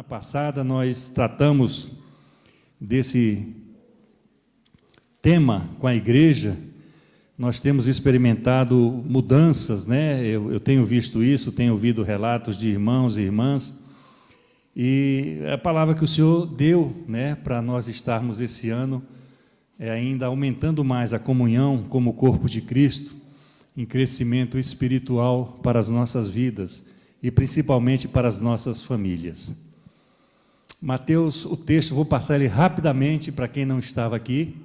passada nós tratamos desse tema com a igreja. Nós temos experimentado mudanças, né? Eu tenho visto isso, tenho ouvido relatos de irmãos e irmãs, e a palavra que o Senhor deu, né, para nós estarmos esse ano ainda aumentando mais a comunhão como corpo de Cristo, em crescimento espiritual para as nossas vidas e principalmente para as nossas famílias. Mateus, o texto, vou passar ele rapidamente para quem não estava aqui,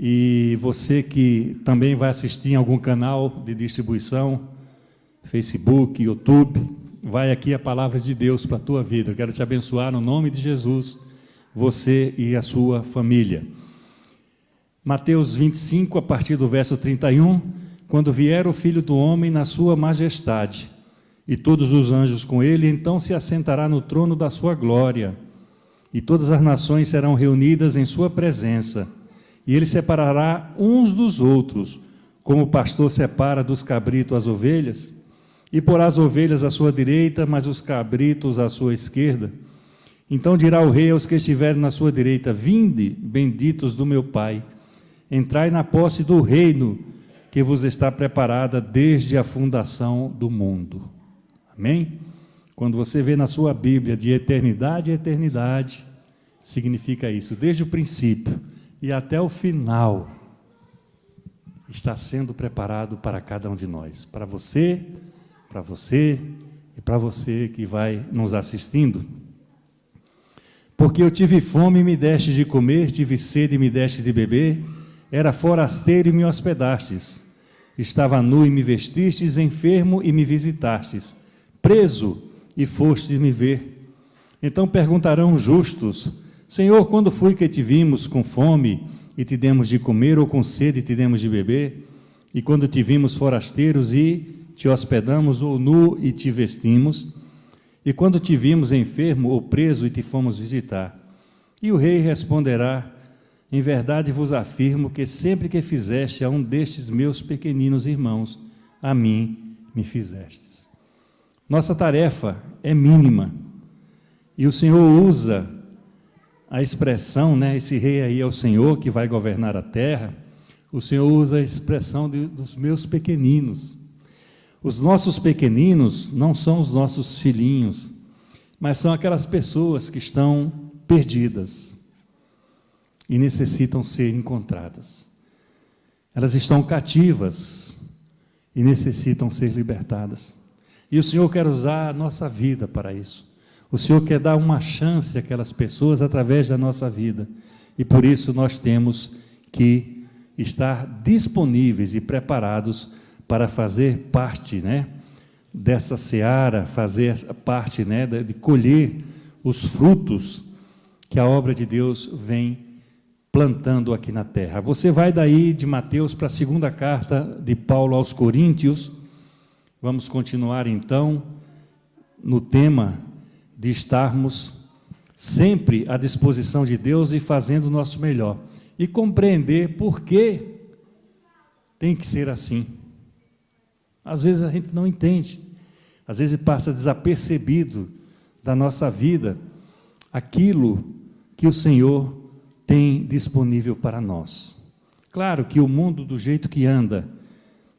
e você que também vai assistir em algum canal de distribuição, Facebook, YouTube, vai aqui a palavra de Deus para a tua vida. Eu quero te abençoar no nome de Jesus, você e a sua família. Mateus 25, a partir do verso 31, quando vier o Filho do Homem na sua majestade, e todos os anjos com ele, então se assentará no trono da sua glória, e todas as nações serão reunidas em sua presença, e ele separará uns dos outros, como o pastor separa dos cabritos as ovelhas, e porá as ovelhas à sua direita, mas os cabritos à sua esquerda. Então dirá o rei aos que estiverem na sua direita: vinde, benditos do meu Pai, entrai na posse do reino que vos está preparada desde a fundação do mundo. Amém? Quando você vê na sua Bíblia de eternidade a eternidade, significa isso, desde o princípio e até o final, está sendo preparado para cada um de nós, para você e para você que vai nos assistindo. Porque eu tive fome e me deste de comer, tive sede e me deste de beber, era forasteiro e me hospedastes, estava nu e me vestistes, enfermo e me visitastes, preso e fostes me ver. Então perguntarão os justos: Senhor, quando foi que te vimos com fome e te demos de comer, ou com sede e te demos de beber? E quando te vimos forasteiros e te hospedamos, ou nu e te vestimos? E quando te vimos enfermo ou preso e te fomos visitar? E o rei responderá: em verdade vos afirmo que sempre que fizeste a um destes meus pequeninos irmãos, a mim me fizestes. Nossa tarefa é mínima, e o Senhor usa a expressão, né, esse rei aí é o Senhor que vai governar a terra. O Senhor usa a expressão dos meus pequeninos. Os nossos pequeninos não são os nossos filhinhos, mas são aquelas pessoas que estão perdidas e necessitam ser encontradas. Elas estão cativas e necessitam ser libertadas. E o Senhor quer usar a nossa vida para isso. O Senhor quer dar uma chance àquelas pessoas através da nossa vida. E por isso nós temos que estar disponíveis e preparados para fazer parte, né, dessa seara, fazer parte, né, de colher os frutos que a obra de Deus vem plantando aqui na terra. Você vai daí de Mateus para a segunda carta de Paulo aos Coríntios. Vamos continuar então no tema de estarmos sempre à disposição de Deus e fazendo o nosso melhor. E compreender por que tem que ser assim. Às vezes a gente não entende, às vezes passa desapercebido da nossa vida aquilo que o Senhor tem disponível para nós. Claro que o mundo do jeito que anda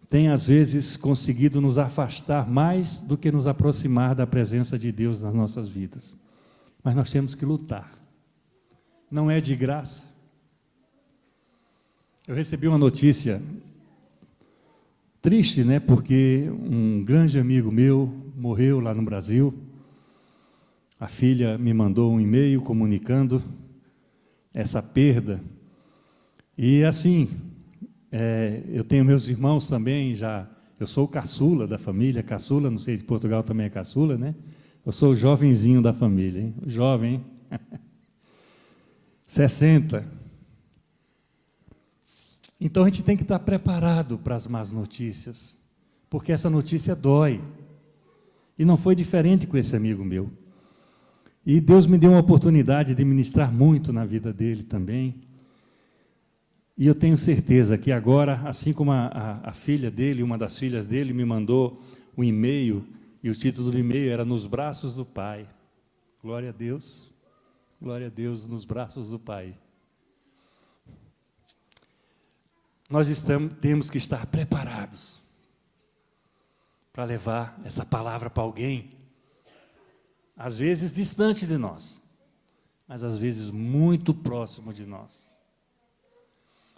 tem às vezes conseguido nos afastar mais do que nos aproximar da presença de Deus nas nossas vidas. Mas nós temos que lutar. Não é de graça. Eu recebi uma notícia triste, né? Porque um grande amigo meu morreu lá no Brasil. A filha me mandou um e-mail comunicando essa perda. E assim, eu tenho meus irmãos também, eu sou o caçula da família, caçula, não sei se Portugal também é caçula, né? Eu sou o jovenzinho da família, hein? Jovem, hein? 60. Então a gente tem que estar preparado para as más notícias, porque essa notícia dói. E não foi diferente com esse amigo meu. E Deus me deu uma oportunidade de ministrar muito na vida dele também. E eu tenho certeza que agora, assim como a filha dele, uma das filhas dele, me mandou um e-mail, e o título do e-mail era Nos Braços do Pai. Glória a Deus nos braços do Pai. Nós temos que estar preparados para levar essa palavra para alguém, às vezes distante de nós, mas às vezes muito próximo de nós.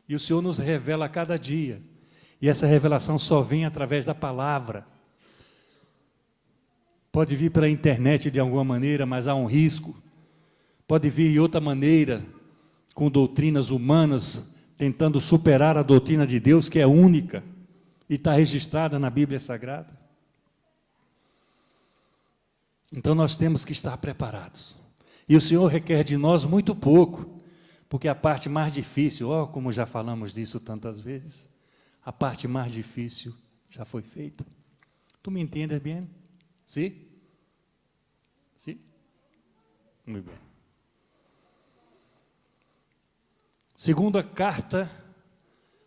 E o Senhor nos revela a cada dia, e essa revelação só vem através da palavra. Pode vir pela internet de alguma maneira, mas há um risco. Pode vir de outra maneira, com doutrinas humanas, tentando superar a doutrina de Deus, que é única, e está registrada na Bíblia Sagrada. Então nós temos que estar preparados. E o Senhor requer de nós muito pouco, porque a parte mais difícil, como já falamos disso tantas vezes, a parte mais difícil já foi feita. Tu me entendes bem? Sim? Sim? Muito bem. Segunda carta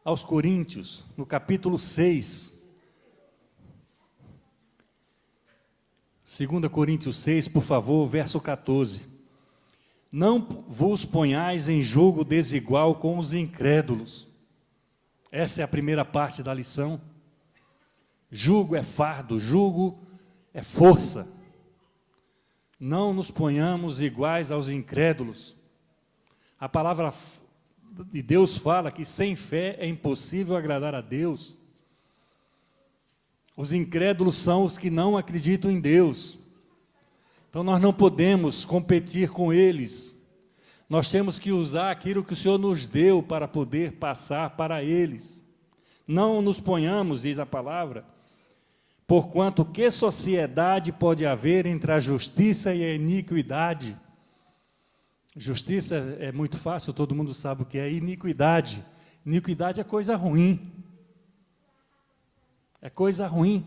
aos Coríntios, no capítulo 6. 2 Coríntios 6, por favor, verso 14. Não vos ponhais em jogo desigual com os incrédulos. Essa é a primeira parte da lição. Jugo é fardo, jugo é força. Não nos ponhamos iguais aos incrédulos. A palavra de Deus fala que sem fé é impossível agradar a Deus. Os incrédulos são os que não acreditam em Deus. Então nós não podemos competir com eles. Nós temos que usar aquilo que o Senhor nos deu para poder passar para eles. Não nos ponhamos, diz a palavra, porquanto que sociedade pode haver entre a justiça e a iniquidade? Justiça é muito fácil, todo mundo sabe o que é. Iniquidade. Iniquidade é coisa ruim. É coisa ruim.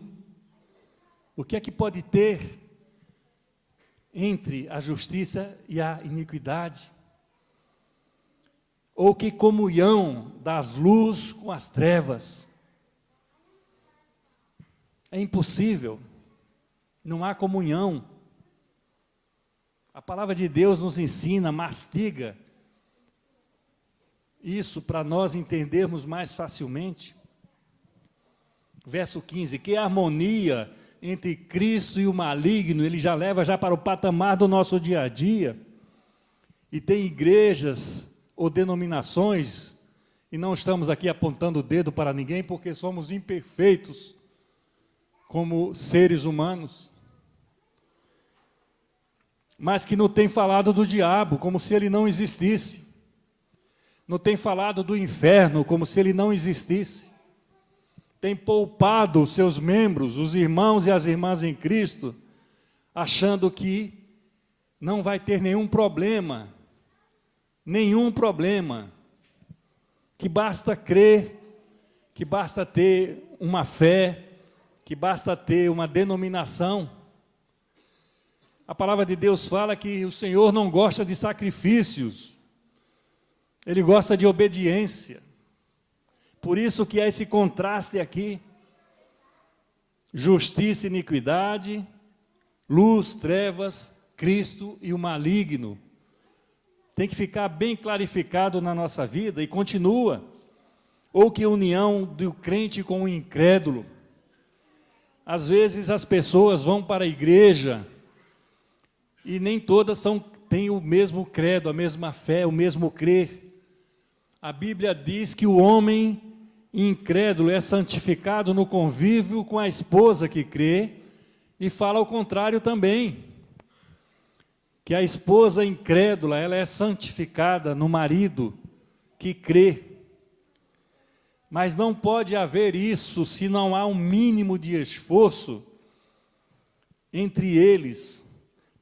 O que é que pode ter entre a justiça e a iniquidade? Ou que comunhão das luzes com as trevas? É impossível. Não há comunhão. A palavra de Deus nos ensina, mastiga isso para nós entendermos mais facilmente. Verso 15, que harmonia entre Cristo e o maligno, ele já leva para o patamar do nosso dia a dia. E tem igrejas ou denominações, e não estamos aqui apontando o dedo para ninguém, porque somos imperfeitos como seres humanos, mas que não tem falado do diabo, como se ele não existisse. Não tem falado do inferno, como se ele não existisse. Tem poupado os seus membros, os irmãos e as irmãs em Cristo, achando que não vai ter nenhum problema, que basta crer, que basta ter uma fé, que basta ter uma denominação. A palavra de Deus fala que o Senhor não gosta de sacrifícios, Ele gosta de obediência. Por isso que há esse contraste aqui, justiça e iniquidade, luz, trevas, Cristo e o maligno. Tem que ficar bem clarificado na nossa vida, e continua, ou que união do crente com o incrédulo. Às vezes as pessoas vão para a igreja, e nem todas têm o mesmo credo, a mesma fé, o mesmo crer. A Bíblia diz que o homem incrédulo é santificado no convívio com a esposa que crê, e fala o contrário também, que a esposa incrédula, ela é santificada no marido que crê. Mas não pode haver isso se não há um mínimo de esforço entre eles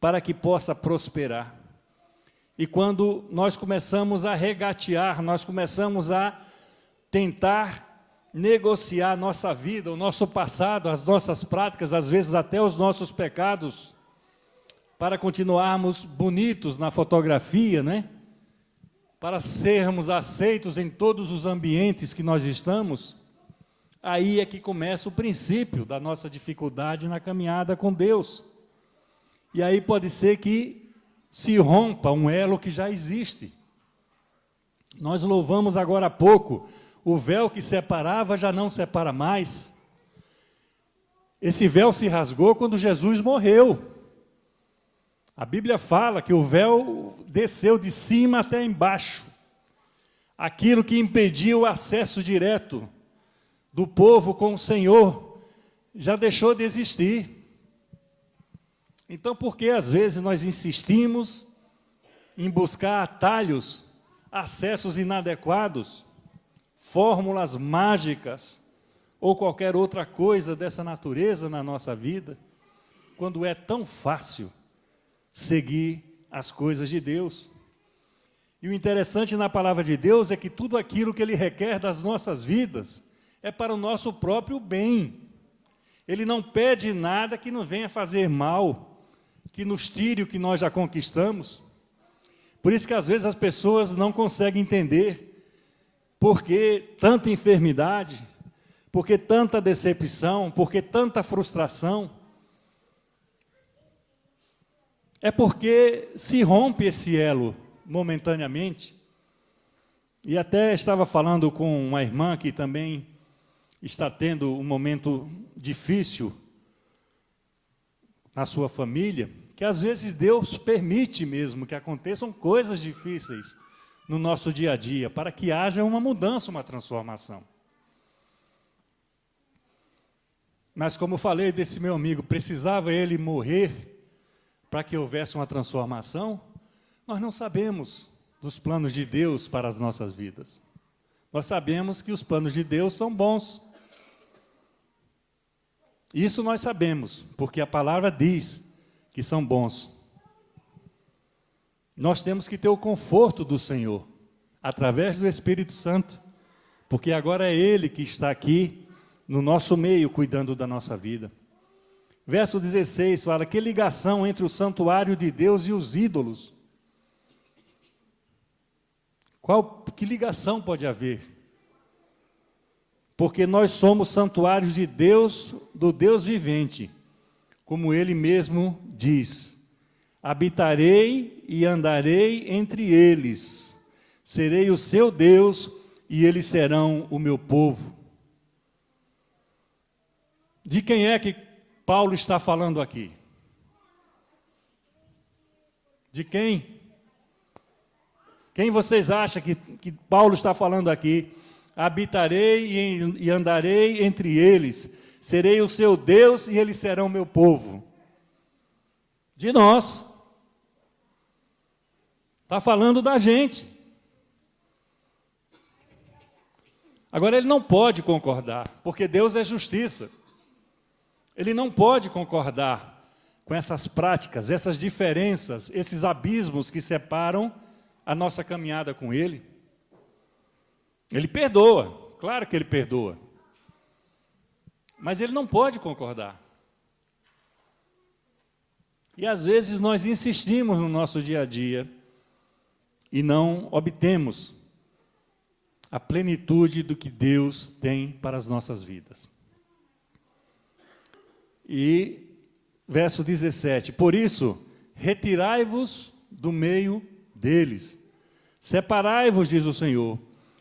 para que possa prosperar. E quando nós começamos a regatear, nós começamos a tentar negociar a nossa vida, o nosso passado, as nossas práticas, às vezes até os nossos pecados, para continuarmos bonitos na fotografia, né? Para sermos aceitos em todos os ambientes que nós estamos, aí é que começa o princípio da nossa dificuldade na caminhada com Deus. E aí pode ser que se rompa um elo que já existe. Nós louvamos agora há pouco, o véu que separava já não separa mais. Esse véu se rasgou quando Jesus morreu. A Bíblia fala que o véu desceu de cima até embaixo. Aquilo que impedia o acesso direto do povo com o Senhor já deixou de existir. Então, por que às vezes nós insistimos em buscar atalhos, acessos inadequados, fórmulas mágicas ou qualquer outra coisa dessa natureza na nossa vida, quando é tão fácil seguir as coisas de Deus? E o interessante na palavra de Deus é que tudo aquilo que Ele requer das nossas vidas é para o nosso próprio bem. Ele não pede nada que nos venha fazer mal, que nos tire o que nós já conquistamos. Por isso que às vezes as pessoas não conseguem entender por que tanta enfermidade, por que tanta decepção, por que tanta frustração. É porque se rompe esse elo momentaneamente. E até estava falando com uma irmã que também está tendo um momento difícil na sua família, que às vezes Deus permite mesmo que aconteçam coisas difíceis no nosso dia a dia, para que haja uma mudança, uma transformação. Mas como falei desse meu amigo, precisava ele morrer para que houvesse uma transformação? Nós não sabemos dos planos de Deus para as nossas vidas. Nós sabemos que os planos de Deus são bons. Isso nós sabemos, porque a palavra diz que são bons. Nós temos que ter o conforto do Senhor, através do Espírito Santo, porque agora é Ele que está aqui, no nosso meio, cuidando da nossa vida. Verso 16 fala, que ligação entre o santuário de Deus e os ídolos? Que ligação pode haver? Porque nós somos santuários de Deus, do Deus vivente, como Ele mesmo diz, habitarei e andarei entre eles, serei o seu Deus e eles serão o meu povo. De quem é que Paulo está falando aqui? De quem? Quem vocês acham que Paulo está falando aqui? Habitarei e andarei entre eles, serei o seu Deus e eles serão meu povo. De nós. Está falando da gente. Agora ele não pode concordar, porque Deus é justiça. Ele não pode concordar com essas práticas, essas diferenças, esses abismos que separam a nossa caminhada com Ele. Ele perdoa, claro que Ele perdoa. Mas Ele não pode concordar. E às vezes nós insistimos no nosso dia a dia e não obtemos a plenitude do que Deus tem para as nossas vidas. E verso 17, por isso, retirai-vos do meio deles, separai-vos, diz o Senhor,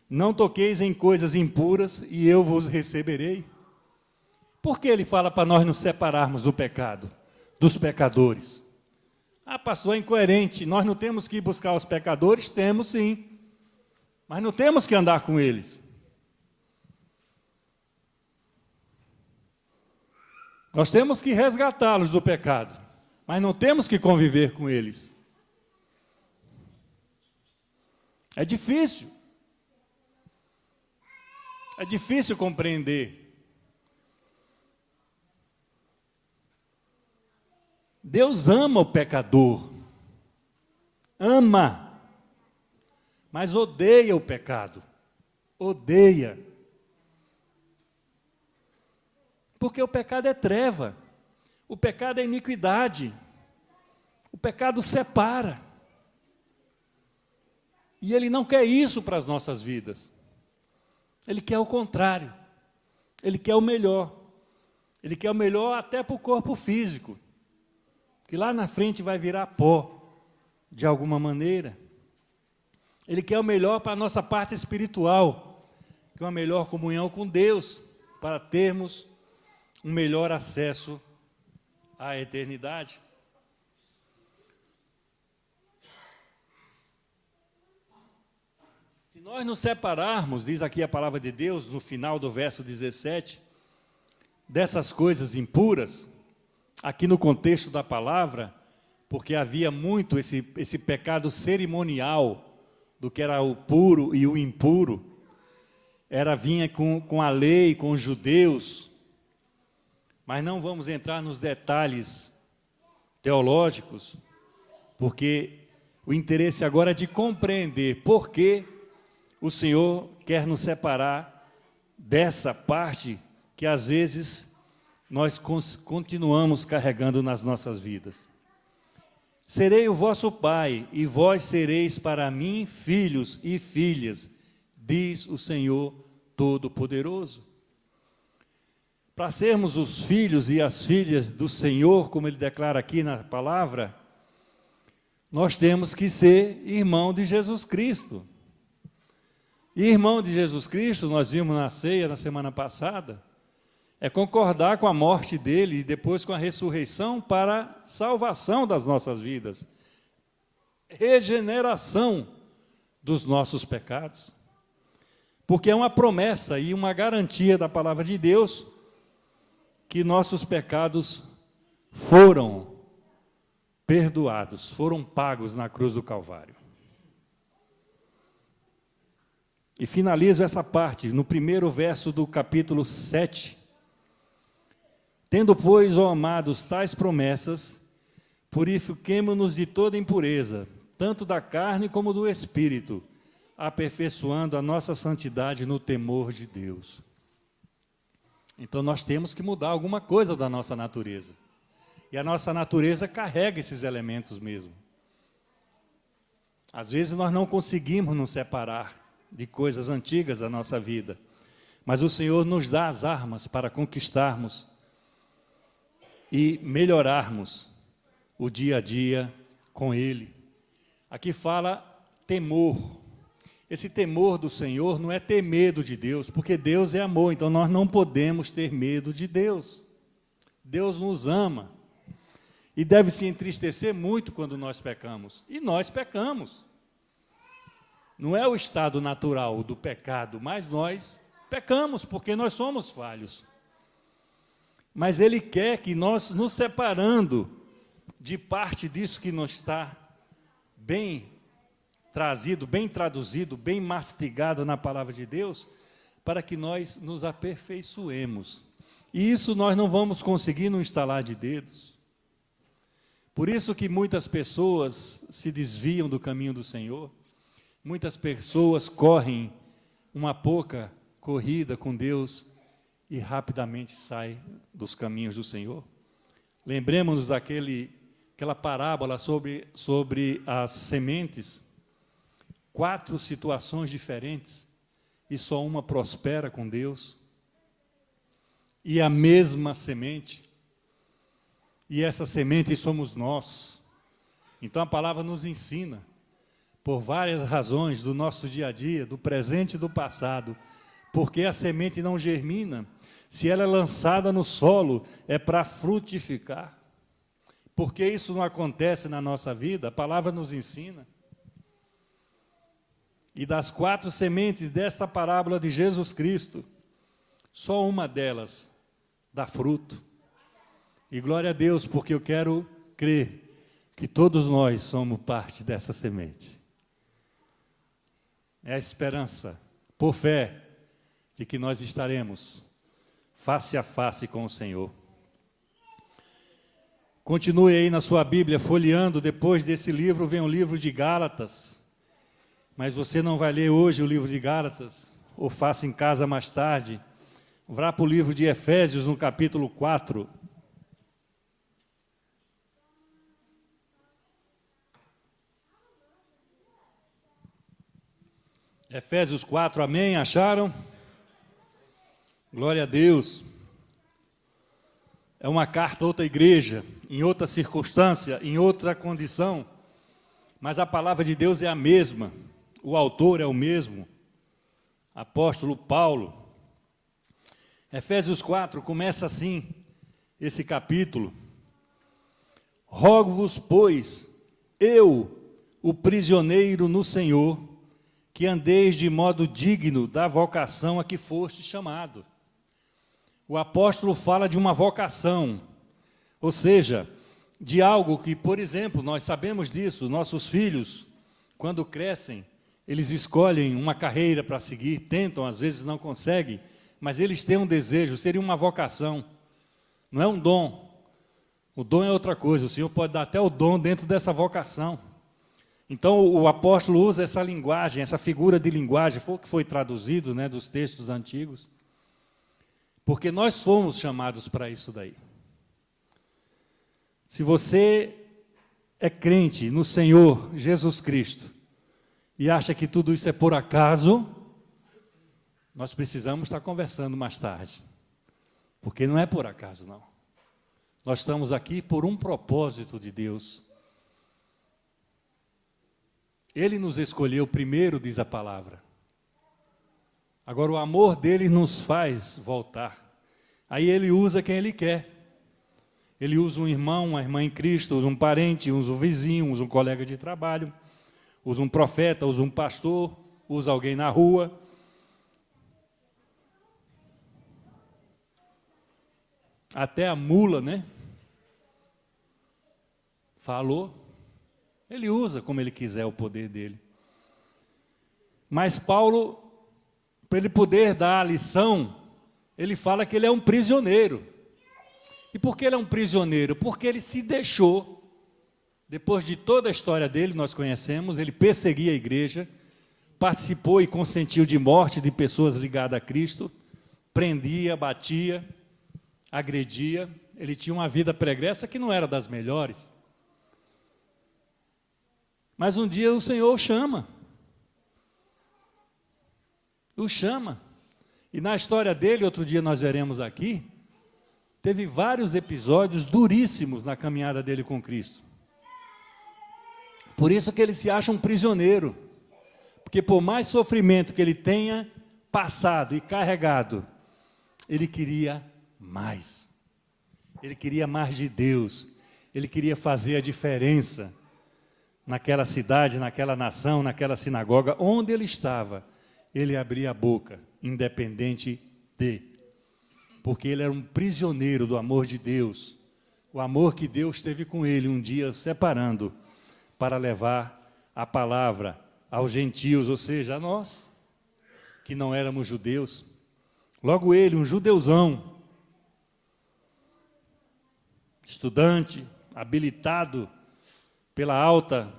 não toqueis em coisas impuras e eu vos receberei. Por que ele fala para nós nos separarmos do pecado, dos pecadores? Ah, pastor, é incoerente, nós não temos que ir buscar os pecadores? Temos sim, mas não temos que andar com eles. Nós temos que resgatá-los do pecado, mas não temos que conviver com eles. É difícil. É difícil compreender. Deus ama o pecador. Ama. Mas odeia o pecado. Odeia. Porque o pecado é treva, o pecado é iniquidade, o pecado separa. E Ele não quer isso para as nossas vidas. Ele quer o contrário. Ele quer o melhor. Ele quer o melhor até para o corpo físico, que lá na frente vai virar pó, de alguma maneira. Ele quer o melhor para a nossa parte espiritual, que é uma melhor comunhão com Deus, para termos um melhor acesso à eternidade. Se nós nos separarmos, diz aqui a palavra de Deus, no final do verso 17, dessas coisas impuras, aqui no contexto da palavra, porque havia muito esse pecado cerimonial, do que era o puro e o impuro, vinha com a lei, com os judeus, mas não vamos entrar nos detalhes teológicos, porque o interesse agora é de compreender por que o Senhor quer nos separar dessa parte que às vezes nós continuamos carregando nas nossas vidas. Serei o vosso pai, e vós sereis para mim filhos e filhas, diz o Senhor Todo-Poderoso. Para sermos os filhos e as filhas do Senhor, como Ele declara aqui na palavra, nós temos que ser irmão de Jesus Cristo. E irmão de Jesus Cristo, nós vimos na ceia na semana passada, é concordar com a morte dele e depois com a ressurreição para a salvação das nossas vidas, regeneração dos nossos pecados. Porque é uma promessa e uma garantia da palavra de Deus que nossos pecados foram perdoados, foram pagos na cruz do Calvário. E finalizo essa parte no primeiro verso do capítulo 7. Tendo, pois, ó amados, tais promessas, purifiquemo-nos de toda impureza, tanto da carne como do espírito, aperfeiçoando a nossa santidade no temor de Deus. Então nós temos que mudar alguma coisa da nossa natureza. E a nossa natureza carrega esses elementos mesmo. Às vezes nós não conseguimos nos separar de coisas antigas da nossa vida, mas o Senhor nos dá as armas para conquistarmos e melhorarmos o dia a dia com Ele. Aqui fala temor. Esse temor do Senhor não é ter medo de Deus, porque Deus é amor, então nós não podemos ter medo de Deus. Deus nos ama e deve se entristecer muito quando nós pecamos. E nós pecamos. Não é o estado natural do pecado, mas nós pecamos, porque nós somos falhos. Mas Ele quer que nós, nos separando de parte disso que não está bem trazido, bem traduzido, bem mastigado na palavra de Deus, para que nós nos aperfeiçoemos. E isso nós não vamos conseguir no estalar de dedos. Por isso que muitas pessoas se desviam do caminho do Senhor, muitas pessoas correm uma pouca corrida com Deus e rapidamente saem dos caminhos do Senhor. Lembremos-nos daquela parábola sobre as sementes. 4 situações diferentes e só uma prospera com Deus. E a mesma semente. E essa semente somos nós. Então a palavra nos ensina, por várias razões do nosso dia a dia, do presente e do passado, porque a semente não germina. Se ela é lançada no solo, é para frutificar. Porque isso não acontece na nossa vida, a palavra nos ensina. E das 4 sementes desta parábola de Jesus Cristo, só uma delas dá fruto. E glória a Deus, porque eu quero crer que todos nós somos parte dessa semente. É a esperança, por fé, de que nós estaremos face a face com o Senhor. Continue aí na sua Bíblia, folheando. Depois desse livro vem o livro de Gálatas. Mas você não vai ler hoje o livro de Gálatas, ou faça em casa mais tarde. Vá para o livro de Efésios, no capítulo 4. Efésios 4, amém? Acharam? Glória a Deus. É uma carta a outra igreja, em outra circunstância, em outra condição, mas a palavra de Deus é a mesma, o autor é o mesmo, apóstolo Paulo. Efésios 4 começa assim, esse capítulo: rogo-vos, pois, eu, o prisioneiro no Senhor, que andeis de modo digno da vocação a que foste chamado. O apóstolo fala de uma vocação, ou seja, de algo que, por exemplo, nós sabemos disso, nossos filhos, quando crescem, eles escolhem uma carreira para seguir, tentam, às vezes não conseguem, mas eles têm um desejo, seria uma vocação, não é um dom. O dom é outra coisa, o Senhor pode dar até o dom dentro dessa vocação. Então, o apóstolo usa essa linguagem, essa figura de linguagem, foi o que foi traduzido, né, dos textos antigos, porque nós fomos chamados para isso daí. Se você é crente no Senhor Jesus Cristo e acha que tudo isso é por acaso, nós precisamos estar conversando mais tarde, porque não é por acaso, não. Nós estamos aqui por um propósito de Deus. Ele nos escolheu primeiro, diz a palavra. Agora, o amor dele nos faz voltar. Aí ele usa quem ele quer. Ele usa um irmão, uma irmã em Cristo, usa um parente, usa um vizinho, usa um colega de trabalho, usa um profeta, usa um pastor, usa alguém na rua. Até a mula, né? Falou. Ele usa como ele quiser o poder dele. Mas Paulo, para ele poder dar a lição, ele fala que ele é um prisioneiro. E por que ele é um prisioneiro? Porque ele se deixou, depois de toda a história dele, nós conhecemos, ele perseguia a igreja, participou e consentiu de morte de pessoas ligadas a Cristo, prendia, batia, agredia, ele tinha uma vida pregressa que não era das melhores. Mas um dia o Senhor o chama. E na história dele, outro dia nós veremos aqui, teve vários episódios duríssimos na caminhada dele com Cristo. Por isso que ele se acha um prisioneiro. Porque por mais sofrimento que ele tenha passado e carregado, ele queria mais. Ele queria mais de Deus. Ele queria fazer a diferença naquela cidade, naquela nação, naquela sinagoga, onde ele estava. Ele abria a boca, independente de. Porque ele era um prisioneiro do amor de Deus. O amor que Deus teve com ele um dia separando para levar a palavra aos gentios, ou seja, a nós, que não éramos judeus. Logo ele, um judeuzão, estudante, habilitado pela alta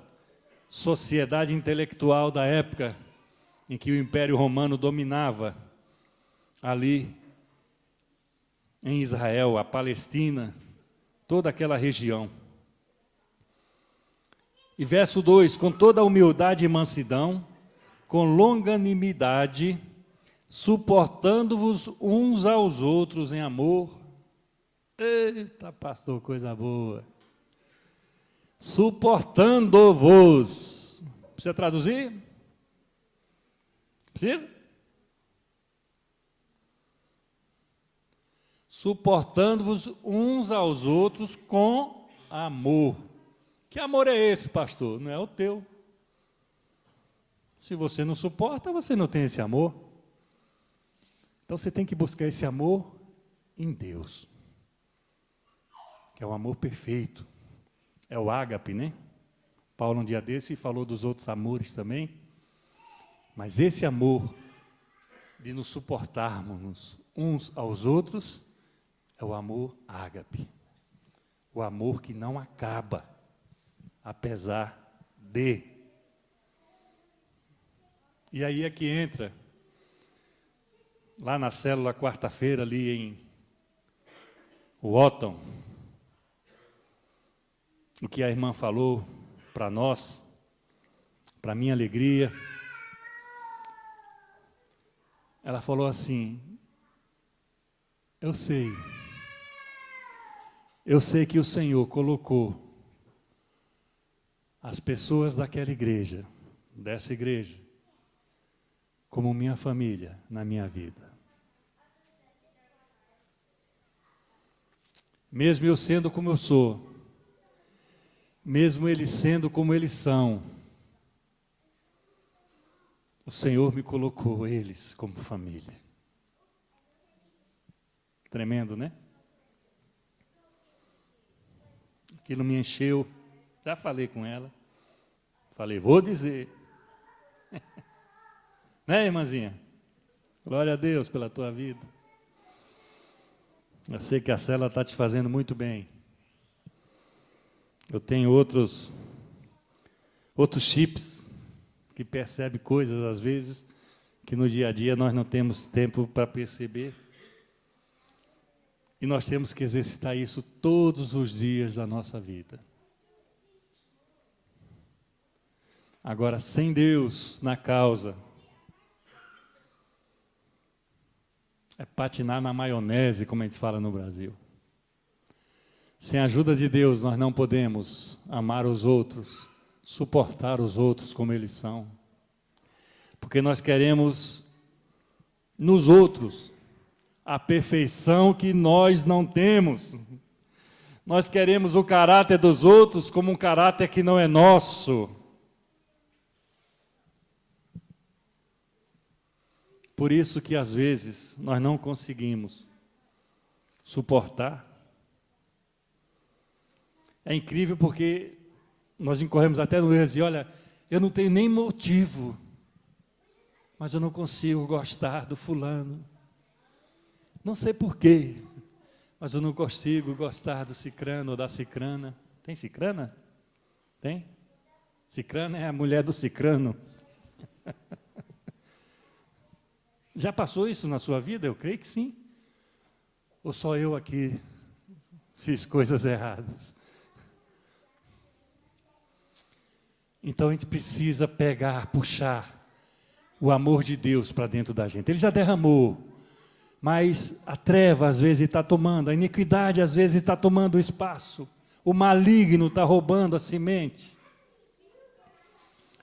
sociedade intelectual da época em que o Império Romano dominava ali em Israel, a Palestina, toda aquela região. E verso 2, com toda a humildade e mansidão, com longanimidade, suportando-vos uns aos outros em amor. Eita, pastor, coisa boa. Suportando-vos. Precisa traduzir? Precisa? Suportando-vos uns aos outros com amor. Que amor é esse, pastor? Não é o teu. Se você não suporta, você não tem esse amor. Então você tem que buscar esse amor em Deus, que é o amor perfeito. É o ágape, né? Paulo um dia desse falou dos outros amores também. Mas esse amor de nos suportarmos uns aos outros é o amor ágape. O amor que não acaba, apesar de. E aí é que entra, lá na célula, quarta-feira, ali em Wotton, o que a irmã falou para nós, para minha alegria. Ela falou assim: eu sei que o Senhor colocou as pessoas daquela igreja, dessa igreja, como minha família na minha vida. Mesmo eu sendo como eu sou, mesmo eles sendo como eles são, o Senhor me colocou eles como família. Tremendo, né? Aquilo me encheu. Já falei com ela. Falei, vou dizer. Né, irmãzinha? Glória a Deus pela tua vida. Eu sei que a célula está te fazendo muito bem. Eu tenho outros chips que percebem coisas, às vezes, que no dia a dia nós não temos tempo para perceber. E nós temos que exercitar isso todos os dias da nossa vida. Agora, sem Deus na causa, é patinar na maionese, como a gente fala no Brasil. Sem a ajuda de Deus, nós não podemos amar os outros, suportar os outros como eles são. Porque nós queremos, nos outros, a perfeição que nós não temos. Nós queremos o caráter dos outros como um caráter que não é nosso. Por isso que, às vezes, nós não conseguimos suportar. É incrível porque nós incorremos até no erro de dizer, olha, eu não tenho nem motivo, mas eu não consigo gostar do fulano. Não sei porquê, mas eu não consigo gostar do cicrano ou da cicrana. Tem cicrana? Tem? Cicrana é a mulher do cicrano. Já passou isso na sua vida? Eu creio que sim. Ou só eu aqui fiz coisas erradas? Então a gente precisa pegar, puxar o amor de Deus para dentro da gente. Ele já derramou, mas a treva às vezes está tomando, a iniquidade às vezes está tomando o espaço, o maligno está roubando a semente.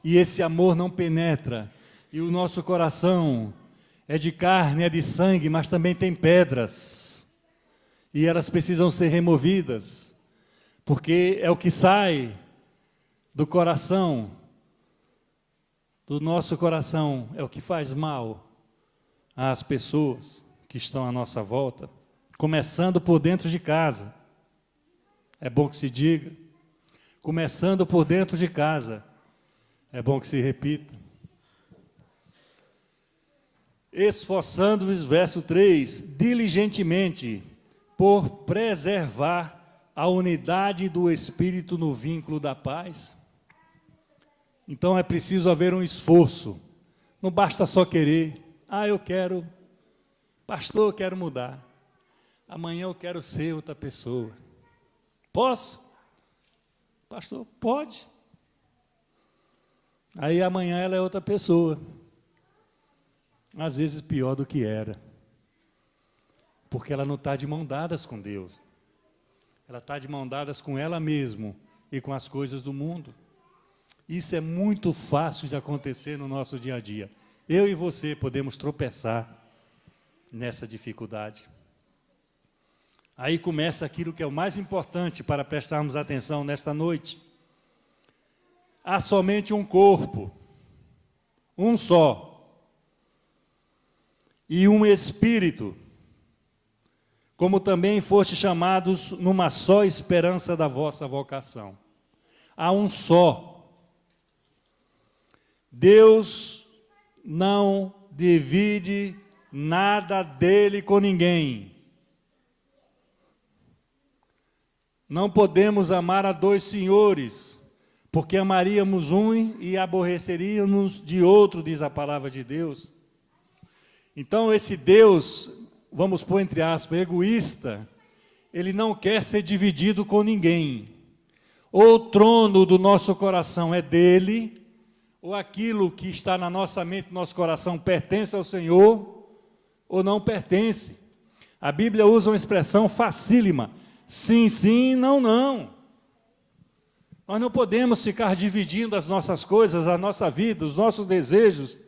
E esse amor não penetra, e o nosso coração é de carne, é de sangue, mas também tem pedras. E elas precisam ser removidas, porque é o que sai do coração, do nosso coração, é o que faz mal às pessoas que estão à nossa volta, começando por dentro de casa. É bom que se diga, começando por dentro de casa, é bom que se repita. Esforçando-vos, verso 3, diligentemente, por preservar a unidade do Espírito no vínculo da paz. Então é preciso haver um esforço, não basta só querer, eu quero, pastor, eu quero mudar, amanhã eu quero ser outra pessoa. Posso? Pastor, pode. Aí amanhã ela é outra pessoa. Às vezes pior do que era, porque ela não está de mão dadas com Deus, ela está de mão dadas com ela mesma e com as coisas do mundo. Isso é muito fácil de acontecer no nosso dia a dia. Eu e você podemos tropeçar nessa dificuldade. Aí começa aquilo que é o mais importante para prestarmos atenção nesta noite. Há somente um corpo, um só, e um Espírito, como também foste chamados numa só esperança da vossa vocação. Há um só. Deus não divide nada dele com ninguém. Não podemos amar a dois senhores, porque amaríamos um e aborreceríamos de outro, diz a palavra de Deus. Então esse Deus, vamos pôr entre aspas, egoísta, ele não quer ser dividido com ninguém. Ou o trono do nosso coração é dele, ou aquilo que está na nossa mente, no nosso coração, pertence ao Senhor, ou não pertence. A Bíblia usa uma expressão facílima, sim, sim, não, não. Nós não podemos ficar dividindo as nossas coisas, a nossa vida, os nossos desejos,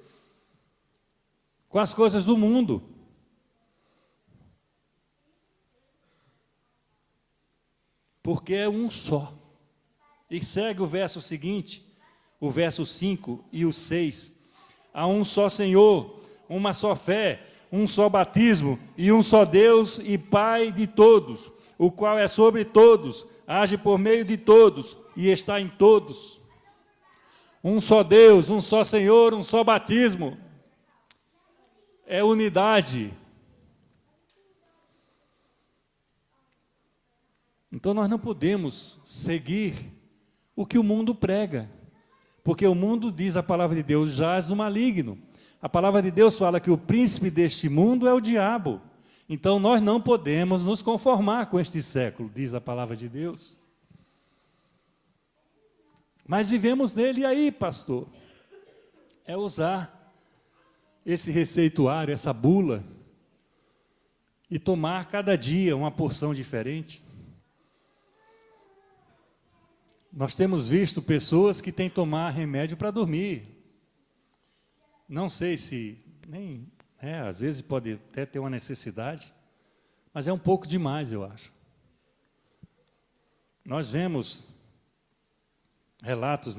com as coisas do mundo. Porque é um só. E segue o verso seguinte, o verso 5 e o 6. Há um só Senhor, uma só fé, um só batismo e um só Deus e Pai de todos, o qual é sobre todos, age por meio de todos e está em todos. Um só Deus, um só Senhor, um só batismo. É unidade. Então nós não podemos seguir o que o mundo prega, porque o mundo, diz a palavra de Deus, jaz no maligno. A palavra de Deus fala que o príncipe deste mundo é o diabo. Então nós não podemos nos conformar com este século, diz a palavra de Deus. Mas vivemos nele, e aí, pastor? É usar esse receituário, essa bula, e tomar cada dia uma porção diferente. Nós temos visto pessoas que têm que tomar remédio para dormir. Não sei se, às vezes pode até ter uma necessidade, mas é um pouco demais, eu acho. Nós vemos relatos,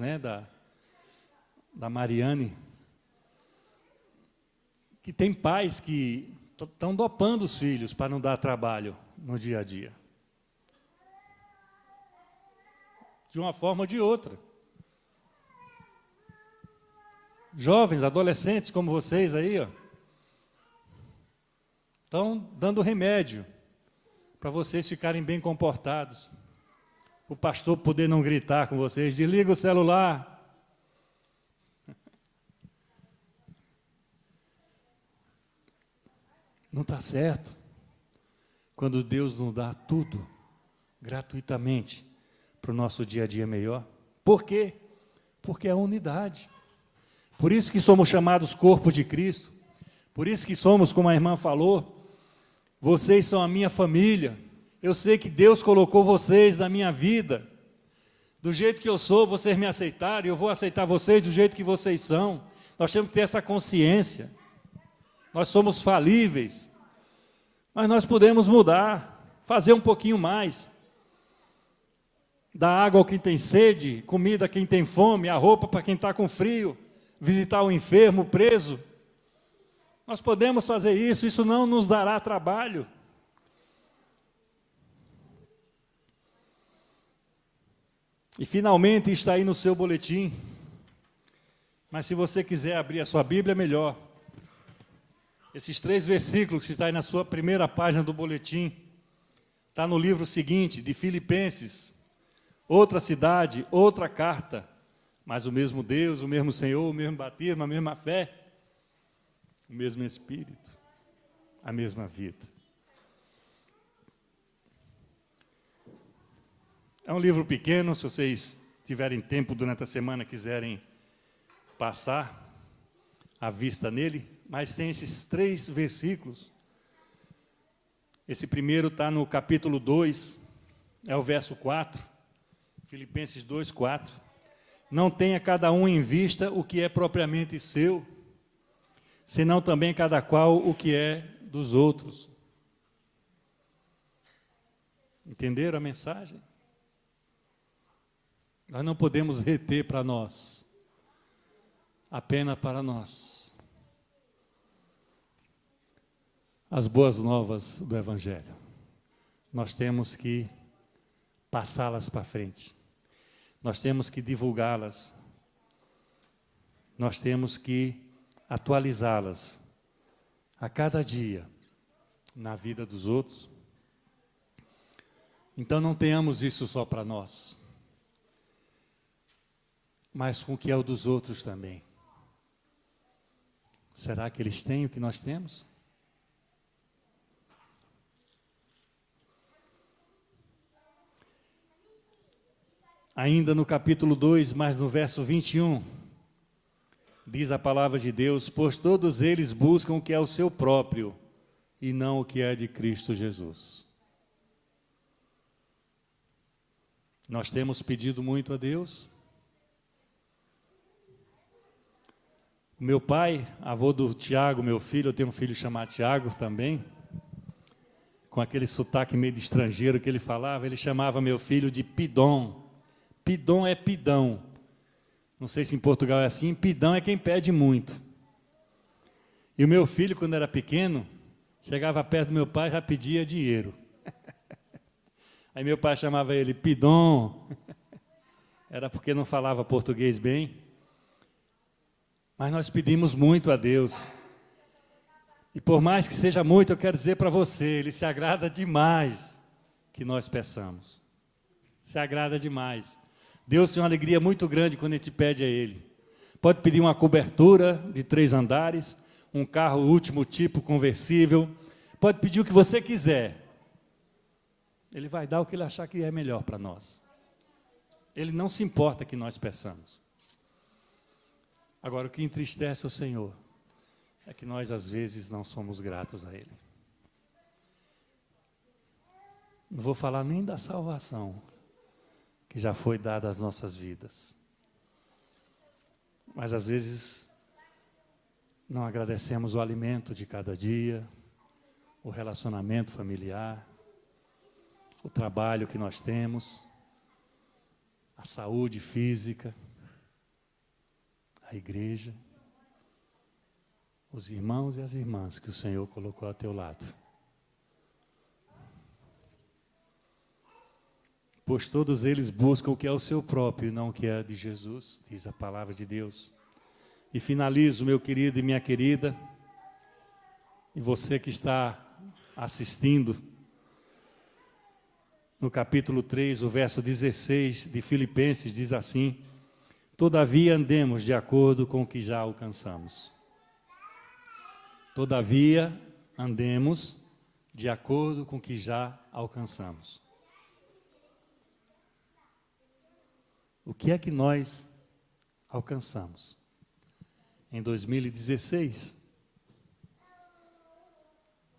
da Mariane, que tem pais que estão dopando os filhos para não dar trabalho no dia a dia. De uma forma ou de outra. Jovens, adolescentes como vocês aí, estão dando remédio para vocês ficarem bem comportados. O pastor poder não gritar com vocês, desliga o celular. Não está certo. Quando Deus nos dá tudo gratuitamente para o nosso dia a dia melhor. Por quê? Porque é a unidade. Por isso que somos chamados corpo de Cristo. Por isso que somos, como a irmã falou, vocês são a minha família. Eu sei que Deus colocou vocês na minha vida. Do jeito que eu sou, vocês me aceitaram, e eu vou aceitar vocês do jeito que vocês são. Nós temos que ter essa consciência. Nós somos falíveis, mas nós podemos mudar, fazer um pouquinho mais. Dar água ao quem tem sede, comida a quem tem fome, a roupa para quem está com frio, visitar o enfermo, o preso. Nós podemos fazer isso, isso não nos dará trabalho. E finalmente está aí no seu boletim, mas se você quiser abrir a sua Bíblia, melhor. Esses 3 versículos que está aí na sua primeira página do boletim, está no livro seguinte, de Filipenses. Outra cidade, outra carta, mas o mesmo Deus, o mesmo Senhor, o mesmo batismo, a mesma fé, o mesmo Espírito, a mesma vida. É um livro pequeno, se vocês tiverem tempo durante a semana, quiserem passar a vista nele, mas tem esses 3 versículos. Esse primeiro está no capítulo 2, é o verso 4. Filipenses 2, 4. Não tenha cada um em vista o que é propriamente seu, senão também cada qual o que é dos outros. Entenderam a mensagem? Nós não podemos reter para nós, apenas para nós, as boas novas do Evangelho. Nós temos que passá-las para frente. Nós temos que divulgá-las. Nós temos que atualizá-las a cada dia na vida dos outros. Então não tenhamos isso só para nós, mas com o que é o dos outros também. Será que eles têm o que nós temos? Ainda no capítulo 2, mas no verso 21, diz a palavra de Deus: pois todos eles buscam o que é o seu próprio, e não o que é de Cristo Jesus. Nós temos pedido muito a Deus. O meu pai, avô do Tiago, meu filho, eu tenho um filho chamado Tiago também, com aquele sotaque meio de estrangeiro que ele falava, ele chamava meu filho de Pidom. Pidom é pidão. Não sei se em Portugal é assim, pidão é quem pede muito. E o meu filho, quando era pequeno, chegava perto do meu pai e já pedia dinheiro. Aí meu pai chamava ele Pidom. Era porque não falava português bem. Mas nós pedimos muito a Deus. E por mais que seja muito, eu quero dizer para você, Ele se agrada demais que nós peçamos. Se agrada demais. Deus tem uma alegria muito grande quando a gente pede a Ele. Pode pedir uma cobertura de 3 andares, um carro último tipo conversível. Pode pedir o que você quiser. Ele vai dar o que Ele achar que é melhor para nós. Ele não se importa que nós peçamos. Agora, o que entristece o Senhor é que nós, às vezes, não somos gratos a Ele. Não vou falar nem da salvação que já foi dada às nossas vidas. Mas, às vezes, não agradecemos o alimento de cada dia, o relacionamento familiar, o trabalho que nós temos, a saúde física, a igreja, os irmãos e as irmãs que o Senhor colocou ao teu lado. Pois todos eles buscam o que é o seu próprio e não o que é de Jesus, diz a palavra de Deus. E finalizo, meu querido e minha querida, e você que está assistindo, no capítulo 3, o verso 16 de Filipenses, diz assim: todavia andemos de acordo com o que já alcançamos. Todavia andemos de acordo com o que já alcançamos. O que é que nós alcançamos em 2016?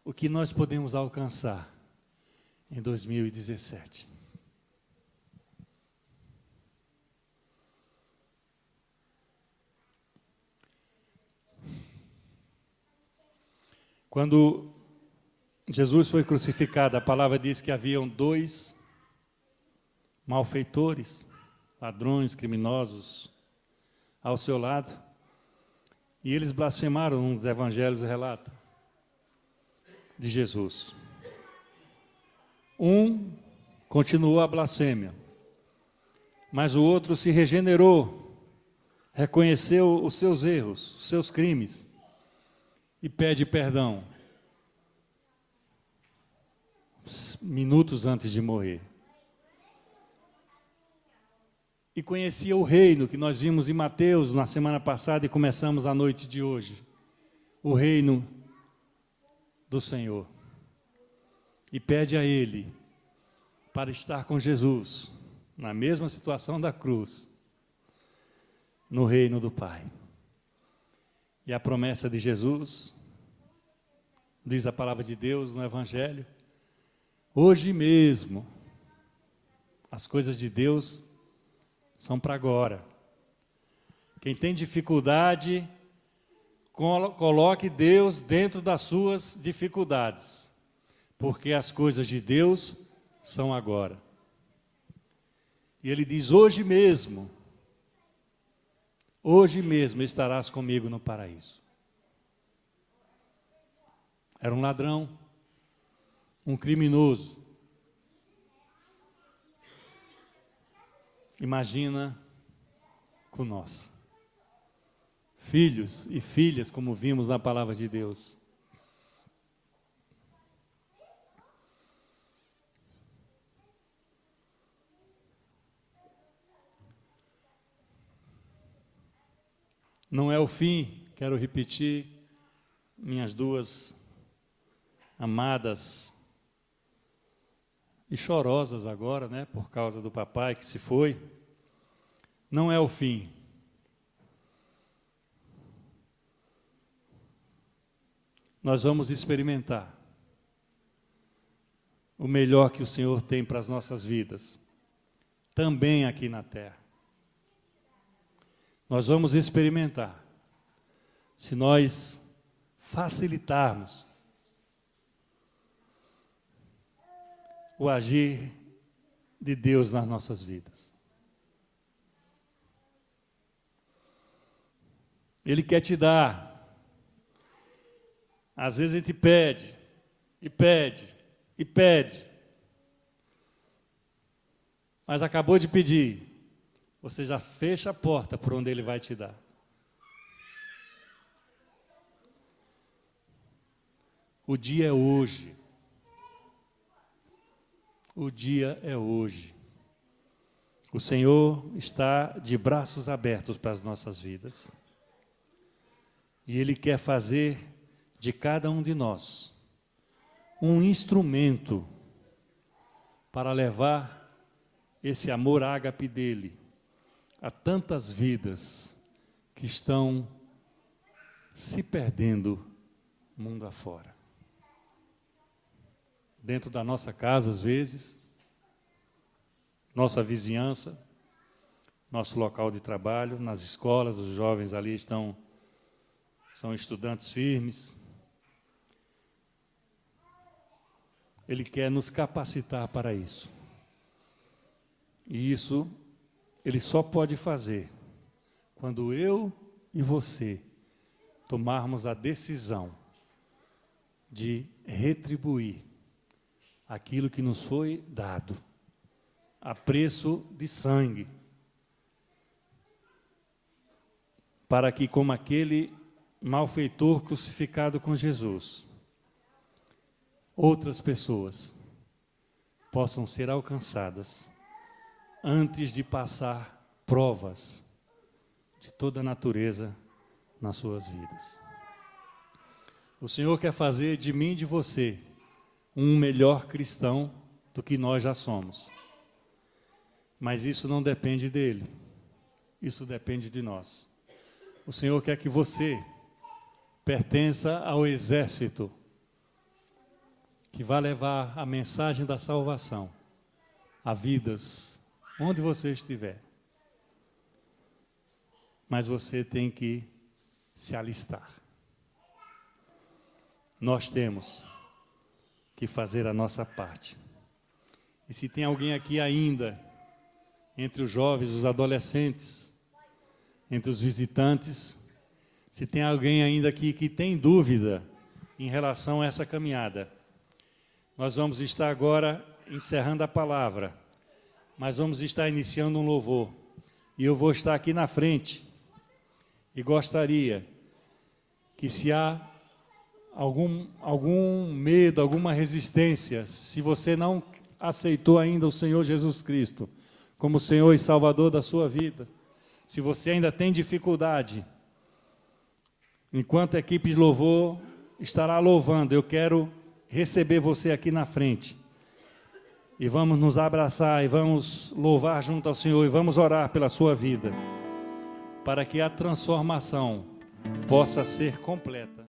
O que nós podemos alcançar em 2017? Quando Jesus foi crucificado, a palavra diz que haviam 2 malfeitores, ladrões, criminosos, ao seu lado, e eles blasfemaram, um dos evangelhos relata, de Jesus. Um continuou a blasfêmia, mas o outro se regenerou, reconheceu os seus erros, os seus crimes, e pede perdão, minutos antes de morrer. E conhecia o reino que nós vimos em Mateus na semana passada e começamos a noite de hoje. O reino do Senhor. E pede a Ele para estar com Jesus, na mesma situação da cruz, no reino do Pai. E a promessa de Jesus, diz a palavra de Deus no Evangelho, hoje mesmo, as coisas de Deus são para agora. Quem tem dificuldade, coloque Deus dentro das suas dificuldades, porque as coisas de Deus são agora. E Ele diz, hoje mesmo estarás comigo no paraíso. Era um ladrão, um criminoso. Imagina com nós, filhos e filhas, como vimos na palavra de Deus. Não é o fim, quero repetir, minhas 2 amadas e chorosas agora, né, por causa do papai que se foi. Não é o fim. Nós vamos experimentar o melhor que o Senhor tem para as nossas vidas também aqui na terra. Nós vamos experimentar, se nós facilitarmos o agir de Deus nas nossas vidas. Ele quer te dar. Às vezes a gente pede, e pede, e pede. Mas acabou de pedir, você já fecha a porta por onde Ele vai te dar. O dia é hoje. O dia é hoje. O Senhor está de braços abertos para as nossas vidas. E Ele quer fazer de cada um de nós um instrumento para levar esse amor ágape dele a tantas vidas que estão se perdendo mundo afora. Dentro da nossa casa, às vezes, nossa vizinhança, nosso local de trabalho, nas escolas, os jovens ali são estudantes firmes. Ele quer nos capacitar para isso. E isso Ele só pode fazer quando eu e você tomarmos a decisão de retribuir aquilo que nos foi dado, a preço de sangue, para que, como aquele malfeitor crucificado com Jesus, outras pessoas possam ser alcançadas antes de passar provas de toda a natureza nas suas vidas. O Senhor quer fazer de mim e de você um melhor cristão do que nós já somos. Mas isso não depende dele, isso depende de nós. O Senhor quer que você pertença ao exército que vai levar a mensagem da salvação a vidas onde você estiver. Mas você tem que se alistar. Nós temos que fazer a nossa parte. E se tem alguém aqui ainda, entre os jovens, os adolescentes, entre os visitantes, se tem alguém ainda aqui que tem dúvida em relação a essa caminhada, nós vamos estar agora encerrando a palavra, mas vamos estar iniciando um louvor. E eu vou estar aqui na frente e gostaria que, se há algum medo, alguma resistência, se você não aceitou ainda o Senhor Jesus Cristo como Senhor e Salvador da sua vida, se você ainda tem dificuldade, enquanto a equipe de louvor estará louvando, eu quero receber você aqui na frente. E vamos nos abraçar e vamos louvar junto ao Senhor e vamos orar pela sua vida, para que a transformação possa ser completa.